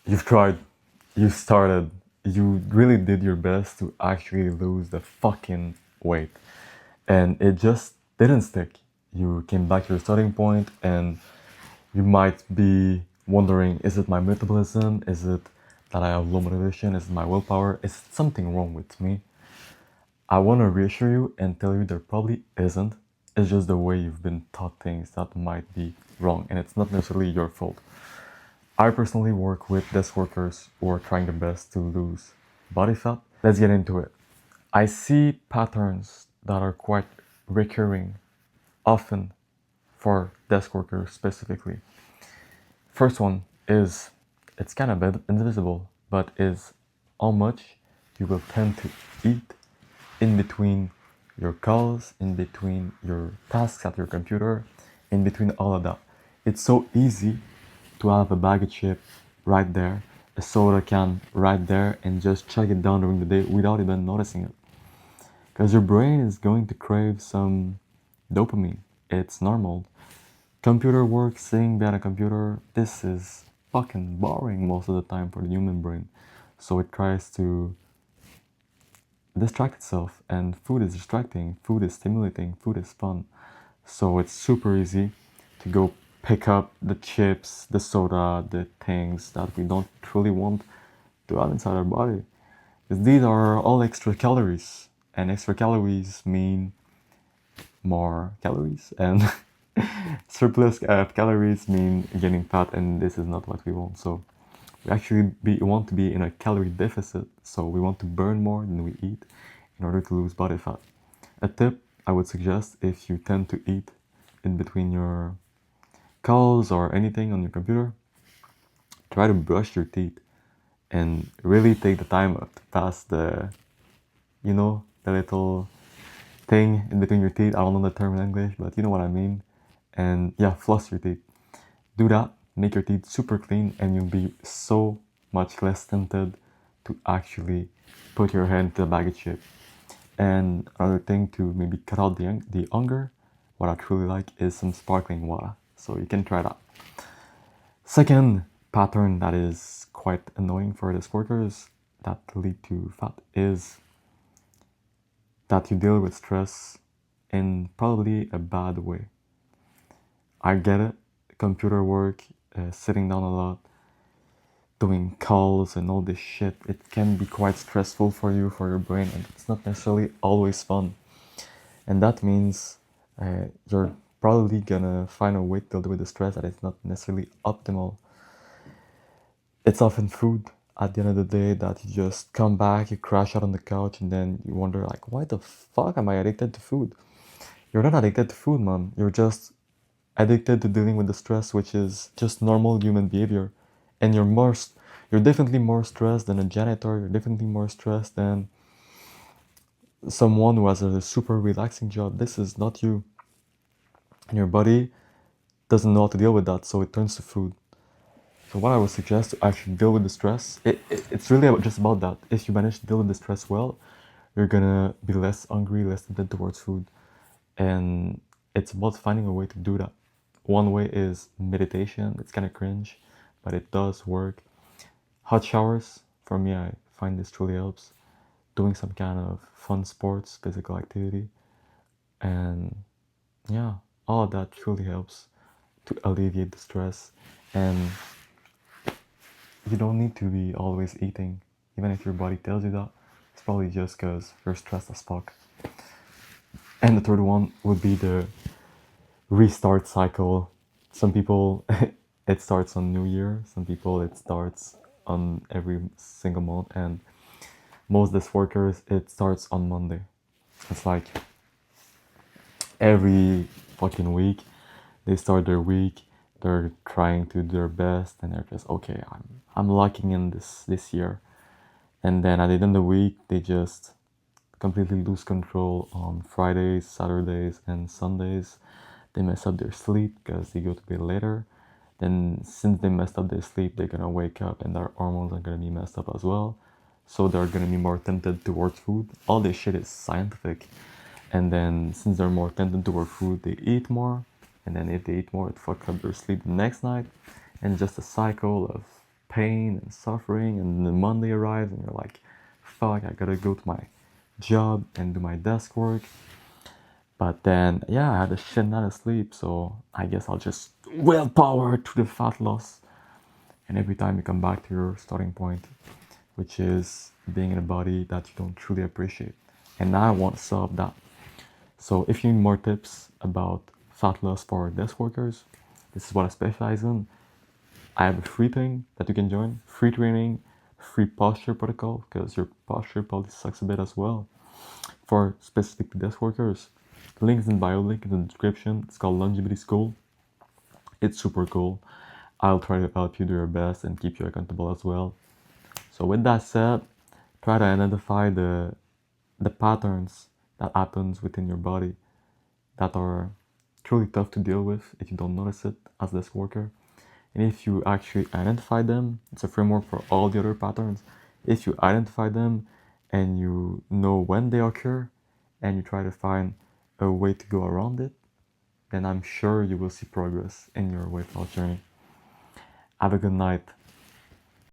You've tried, you started, you really did your best to actually lose the fucking weight. And it just didn't stick. You came back to your starting point and you might be wondering, is it my metabolism? Is it that I have low motivation? Is it my willpower? Is something wrong with me? I want to reassure you and tell you there probably isn't. It's just the way you've been taught things that might be wrong, and it's not necessarily your fault. I personally work with desk workers who are trying their best to lose body fat. Let's get into it. I see patterns that are quite recurring, often for desk workers specifically. First one is, it's kind of invisible, but is how much you will tend to eat in between your calls, in between your tasks at your computer, in between all of that. It's so easy to have a bag of chips right there, a soda can right there, and just chug it down during the day without even noticing it. Because your brain is going to crave some dopamine. It's normal. Computer work, sitting behind a computer, this is fucking boring most of the time for the human brain. So it tries to distract itself, and food is distracting, food is stimulating, food is fun. So it's super easy to go pick up the chips, the soda, the things that we don't truly want to have inside our body. Because these are all extra calories, and extra calories mean more calories, and surplus calories mean getting fat, and this is not what we want. So we actually want to be in a calorie deficit, so we want to burn more than we eat in order to lose body fat. A tip I would suggest, if you tend to eat in between your calls or anything on your computer, try to brush your teeth and really take the time to pass the little thing in between your teeth. I don't know the term in English, but you know what I mean. And yeah, floss your teeth. Do that, make your teeth super clean, and you'll be so much less tempted to actually put your hand into the bag of chips. And another thing to maybe cut out the hunger, what I truly like is some sparkling water. So you can try that. Second pattern that is quite annoying for the workers that lead to fat is that you deal with stress in probably a bad way. I get it, computer work, sitting down a lot, doing calls and all this shit, it can be quite stressful for you, for your brain, and it's not necessarily always fun. And that means you're probably gonna find a way to deal with the stress that is not necessarily optimal. It's often food at the end of the day that you just come back, you crash out on the couch, and then you wonder like, why the fuck am I addicted to food? You're not addicted to food, man. You're just addicted to dealing with the stress, which is just normal human behavior. And you're definitely more stressed than a janitor. You're definitely more stressed than someone who has a super relaxing job. This is not you. And your body doesn't know how to deal with that, so it turns to food. So what I would suggest to actually deal with the stress, it's really just about that. If you manage to deal with the stress well, you're gonna be less hungry, less tempted towards food. And it's about finding a way to do that. One way is meditation. It's kind of cringe, but it does work. Hot showers, for me, I find this truly helps. Doing some kind of fun sports, physical activity, and yeah, all of that truly helps to alleviate the stress. And you don't need to be always eating, even if your body tells you that. It's probably just because you're stressed as fuck. And the third one would be the restart cycle. Some people it starts on New Year, some people it starts on every single month, and most desk workers it starts on Monday. It's like every fucking week they start their week, they're trying to do their best, and they're just okay, I'm locking in this year. And then at the end of the week they just completely lose control on Fridays, Saturdays, and Sundays. They mess up their sleep because they go to bed later. Then since they messed up their sleep, they're gonna wake up and their hormones are gonna be messed up as well. So they're gonna be more tempted towards food. All this shit is scientific. And then since they're more tempted toward food, they eat more. And then if they eat more, it fucks up their sleep the next night. And just a cycle of pain and suffering, and then Monday arrives and you're like, fuck, I gotta go to my job and do my desk work. But then, yeah, I had a shit night of sleep, so I guess I'll just willpower to the fat loss. And every time you come back to your starting point, which is being in a body that you don't truly appreciate. And I want to solve that. So if you need more tips about fat loss for desk workers, this is what I specialize in. I have a free thing that you can join, free training, free posture protocol, because your posture probably sucks a bit as well, for specific desk workers. Links in bio, link in the description. It's called Longevity School. It's super cool. I'll try to help you do your best and keep you accountable as well. So with that said, try to identify the patterns that happens within your body that are truly tough to deal with if you don't notice it as a desk worker. And if you actually identify them, it's a framework for all the other patterns. If you identify them and you know when they occur and you try to find a way to go around it, then I'm sure you will see progress in your weight loss journey. Have a good night.